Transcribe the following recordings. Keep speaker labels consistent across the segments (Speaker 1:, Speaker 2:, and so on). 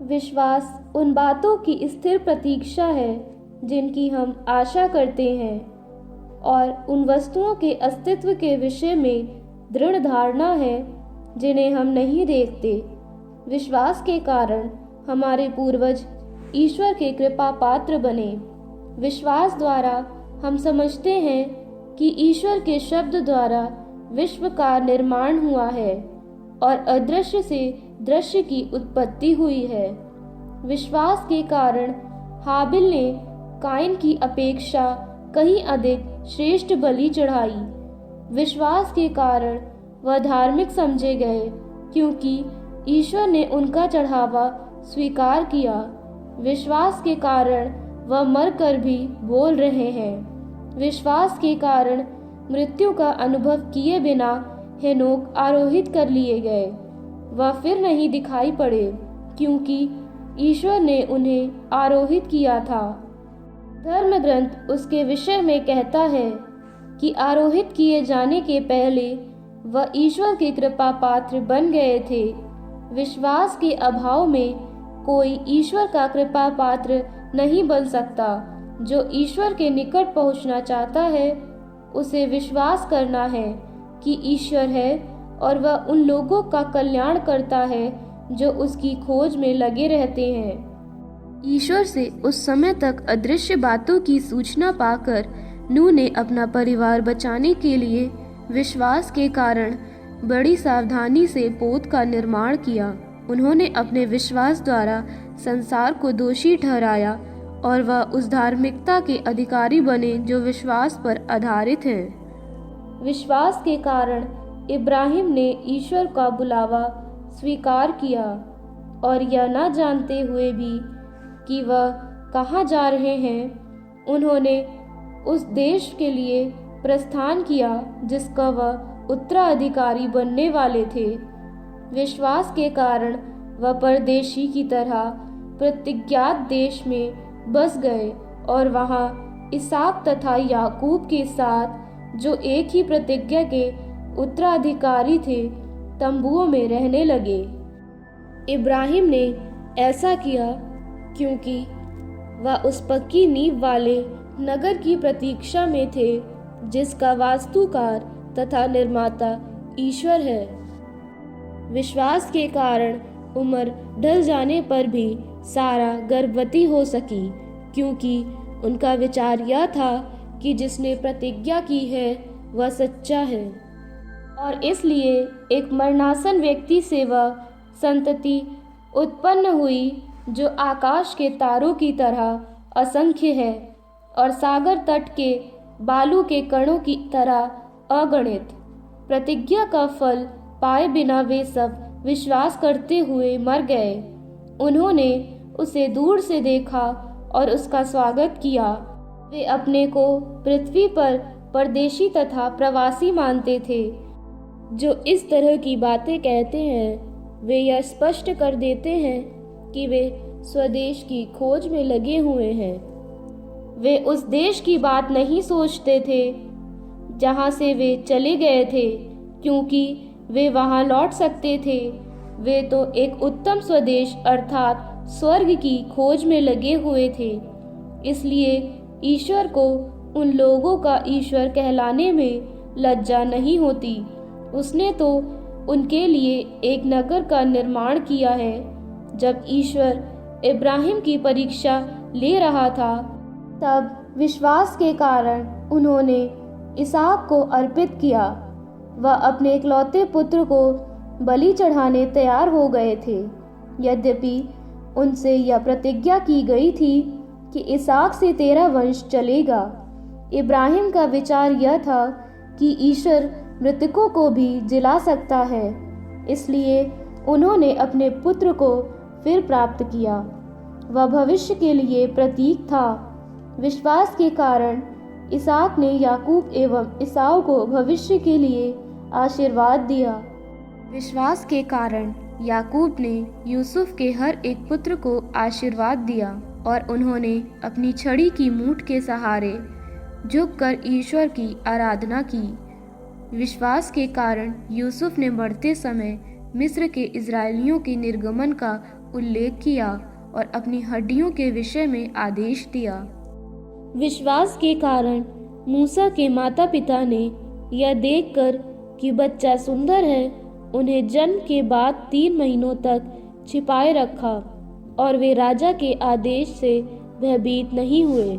Speaker 1: विश्वास उन बातों की स्थिर प्रतीक्षा है जिनकी हम आशा करते हैं और उन वस्तुओं के अस्तित्व के विषय में दृढ़ धारणा है जिन्हें हम नहीं देखते। विश्वास के कारण हमारे पूर्वज ईश्वर के कृपा पात्र बने। विश्वास द्वारा हम समझते हैं कि ईश्वर के शब्द द्वारा विश्व का निर्माण हुआ है और अदृश्य से दृश्य की उत्पत्ति हुई है। विश्वास के कारण हाबिल ने काइन की अपेक्षा कहीं अधिक श्रेष्ठ बलि चढ़ाई। विश्वास के कारण वह धार्मिक समझे गए क्योंकि ईश्वर ने उनका चढ़ावा स्वीकार किया। विश्वास के कारण वह मरकर भी बोल रहे हैं। विश्वास के कारण मृत्यु का अनुभव किए बिना हेनोक आरोहित कर लिए गए। वह फिर नहीं दिखाई पड़े क्योंकि ईश्वर ने उन्हें आरोहित किया था। धर्म ग्रंथ उसके विषय में कहता है कि आरोहित किए जाने के पहले वह ईश्वर की कृपा पात्र बन गए थे। विश्वास के अभाव में कोई ईश्वर का कृपा पात्र नहीं बन सकता। जो ईश्वर के निकट पहुंचना चाहता है उसे विश्वास करना है कि ईश्वर है और वह उन लोगों का कल्याण करता है जो उसकी खोज में लगे रहते हैं। ईश्वर से उस समय तक अदृश्य बातों की सूचना पाकर नूह ने अपना परिवार बचाने के लिए विश्वास के कारण बड़ी सावधानी से पोत का निर्माण किया। उन्होंने अपने विश्वास द्वारा संसार को दोषी ठहराया और वह उस धार्मिकता के अधिकारी बने जो विश्वास पर आधारित है। विश्वास के कारण इब्राहिम ने ईश्वर का बुलावा स्वीकार किया और यह न जानते हुए भी कि वह कहाँ जा रहे हैं, उन्होंने उस देश के लिए प्रस्थान किया जिसका वह उत्तराधिकारी बनने वाले थे। विश्वास के कारण वह परदेशी की तरह प्रतिज्ञात देश में बस गए और वहाँ इसहाक तथा याकूब के साथ जो एक ही प्रतिज्ञा के उत्तराधिकारी थे तंबुओं में रहने लगे। इब्राहिम ने ऐसा किया क्योंकि वह उस पक्की नींव वाले नगर की प्रतीक्षा में थे जिसका वास्तुकार तथा निर्माता ईश्वर है। विश्वास के कारण उम्र ढल जाने पर भी सारा गर्भवती हो सकी क्योंकि उनका विचार यह था कि जिसने प्रतिज्ञा की है वह सच्चा है और इसलिए एक मरणासन व्यक्ति से वह संतति उत्पन्न हुई जो आकाश के तारों की तरह असंख्य है और सागर तट के बालू के कणों की तरह अगणित। प्रतिज्ञा का फल पाए बिना वे सब विश्वास करते हुए मर गए। उन्होंने उसे दूर से देखा और उसका स्वागत किया। वे अपने को पृथ्वी पर परदेशी तथा प्रवासी मानते थे। जो इस तरह की बातें कहते हैं वे यह स्पष्ट कर देते हैं कि वे स्वदेश की खोज में लगे हुए हैं। वे उस देश की बात नहीं सोचते थे जहां से वे चले गए थे क्योंकि वे वहां लौट सकते थे। वे तो एक उत्तम स्वदेश अर्थात स्वर्ग की खोज में लगे हुए थे। इसलिए ईश्वर को उन लोगों का ईश्वर कहलाने में लज्जा नहीं होती। उसने तो उनके लिए एक नगर का निर्माण किया है। जब ईश्वर इब्राहिम की परीक्षा ले रहा था तब विश्वास के कारण उन्होंने इसहाक को अर्पित किया। वह अपने इकलौते पुत्र को बलि चढ़ाने तैयार हो गए थे। यद्यपि उनसे यह प्रतिज्ञा की गई थी कि इसहाक से तेरा वंश चलेगा। इब्राहिम का विचार यह था कि ईश्वर मृतकों को भी जिला सकता है, इसलिए उन्होंने अपने पुत्र को फिर प्राप्त किया। वह भविष्य के लिए प्रतीक था। विश्वास के कारण इसहाक ने याकूब एवं एसाव को भविष्य के लिए आशीर्वाद दिया। विश्वास के कारण याकूब ने यूसुफ के हर एक पुत्र को आशीर्वाद दिया और उन्होंने अपनी छड़ी की मूठ के सहारे झुककर ईश्वर की आराधना की। विश्वास के कारण यूसुफ ने बढ़ते समय मिस्र के इजरायलियों के निर्गमन का उल्लेख किया और अपनी हड्डियों के विषय में आदेश दिया। विश्वास के कारण मूसा के माता पिता ने यह देखकर कि बच्चा सुंदर है, उन्हें जन्म के बाद 3 महीनों तक छिपाए रखा और वे राजा के आदेश से भयभीत नहीं हुए।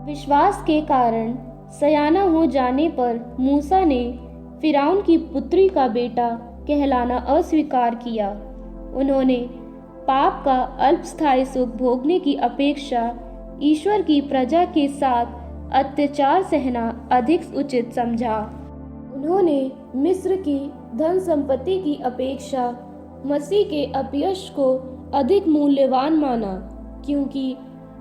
Speaker 1: विश्वास के कारण सयाना हो जाने पर मूसा ने फिरौन की पुत्री का बेटा कहलाना अस्वीकार किया। उन्होंने पाप का अल्पस्थायी सुख भोगने की अपेक्षा ईश्वर की प्रजा के साथ अत्याचार सहना अधिक उचित समझा। उन्होंने मिस्र की धन संपत्ति की अपेक्षा मसीह के अपयश को अधिक मूल्यवान माना, क्योंकि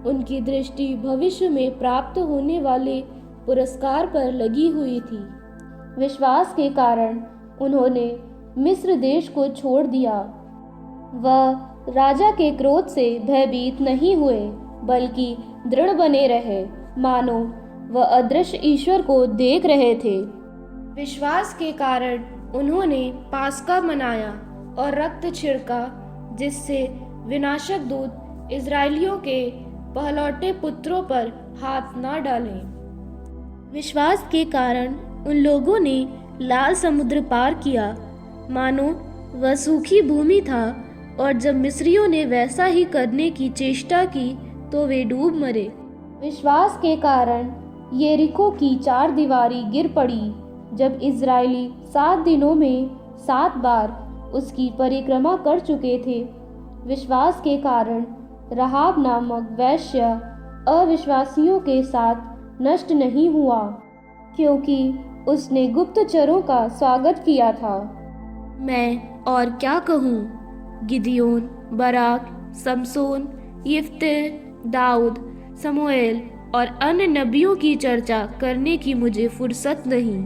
Speaker 1: उनकी दृष्टि भविष्य में प्राप्त होने वाले पुरस्कार पर लगी हुई थी। विश्वास के कारण उन्होंने मिस्र देश को छोड़ दिया। वह राजा के क्रोध से भयभीत नहीं हुए, बल्कि दृढ़ बने रहे, मानो वह अदृश्य ईश्वर को देख रहे थे। विश्वास के कारण उन्होंने पास्का मनाया और रक्त छिड़का, जिससे विनाशक दूत इजरायलियों के पहलौठे पुत्रों पर हाथ न डालें। विश्वास के कारण उन लोगों ने लाल समुद्र पार किया, मानो वह सूखी भूमि था, और जब मिस्रियों ने वैसा ही करने की चेष्टा की तो वे डूब मरे। विश्वास के कारण यरीको की 4 दीवारी गिर पड़ी जब इजरायली 7 दिनों में 7 बार उसकी परिक्रमा कर चुके थे। विश्वास के कारण राहाब नामक वेश्या अविश्वासियों के साथ नष्ट नहीं हुआ, क्योंकि उसने गुप्तचरों का स्वागत किया था। मैं और क्या कहूँ, गिदियोन, बराक, समसोन, यिफ्ते, दाऊद, समूएल और अन्य नबियों की चर्चा करने की मुझे फुर्सत नहीं।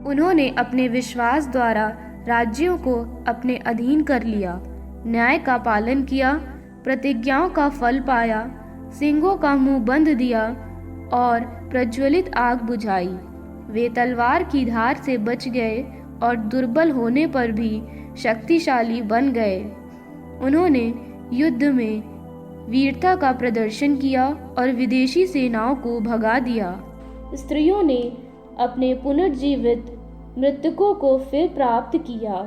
Speaker 1: उन्होंने अपने विश्वास द्वारा राज्यों को अपने अधीन कर लिया, न्याय का पालन किया, प्रतिज्ञाओं का फल पाया, सिंहों का मुंह बंद दिया और प्रज्वलित आग बुझाई। वे तलवार की धार से बच गए और दुर्बल होने पर भी शक्तिशाली बन गए। उन्होंने युद्ध में वीरता का प्रदर्शन किया और विदेशी सेनाओं को भगा दिया। स्त्रियों ने अपने पुनर्जीवित मृतकों को फिर प्राप्त किया।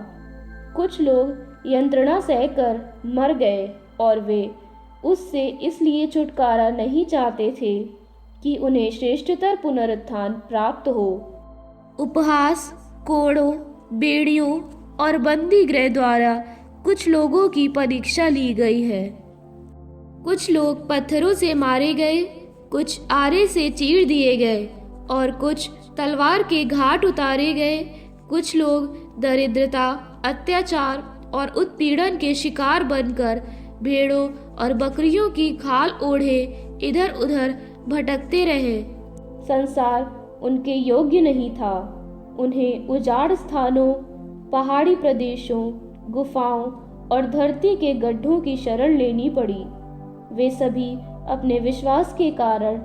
Speaker 1: कुछ लोग यंत्रणा सहकर मर गए और वे उससे इसलिए छुटकारा नहीं चाहते थे कि उन्हें श्रेष्ठतर पुनरुत्थान प्राप्त हो। उपहास, कोड़ों, बेड़ियों और बंदी गृह द्वारा कुछ लोगों की परीक्षा ली गई है। कुछ लोग पत्थरों से मारे गए, कुछ आरे से चीर दिए गए और कुछ तलवार के घाट उतारे गए। कुछ लोग दरिद्रता, अत्याचार और उत्पीड़न के शिकार बनकर भेड़ों और बकरियों की खाल ओढ़े इधर उधर भटकते रहे। संसार उनके योग्य नहीं था। उन्हें उजाड़ स्थानों, पहाड़ी प्रदेशों, गुफाओं और धरती के गड्ढों की शरण लेनी पड़ी। वे सभी अपने विश्वास के कारण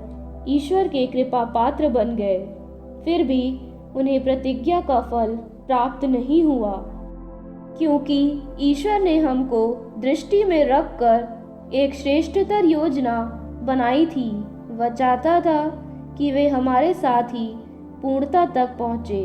Speaker 1: ईश्वर के कृपा पात्र बन गए, फिर भी उन्हें प्रतिज्ञा का फल प्राप्त नहीं हुआ, क्योंकि ईश्वर ने हमको दृष्टि में रखकर एक श्रेष्ठतर योजना बनाई थी। वह चाहता था कि वे हमारे साथ ही पूर्णता तक पहुँचे।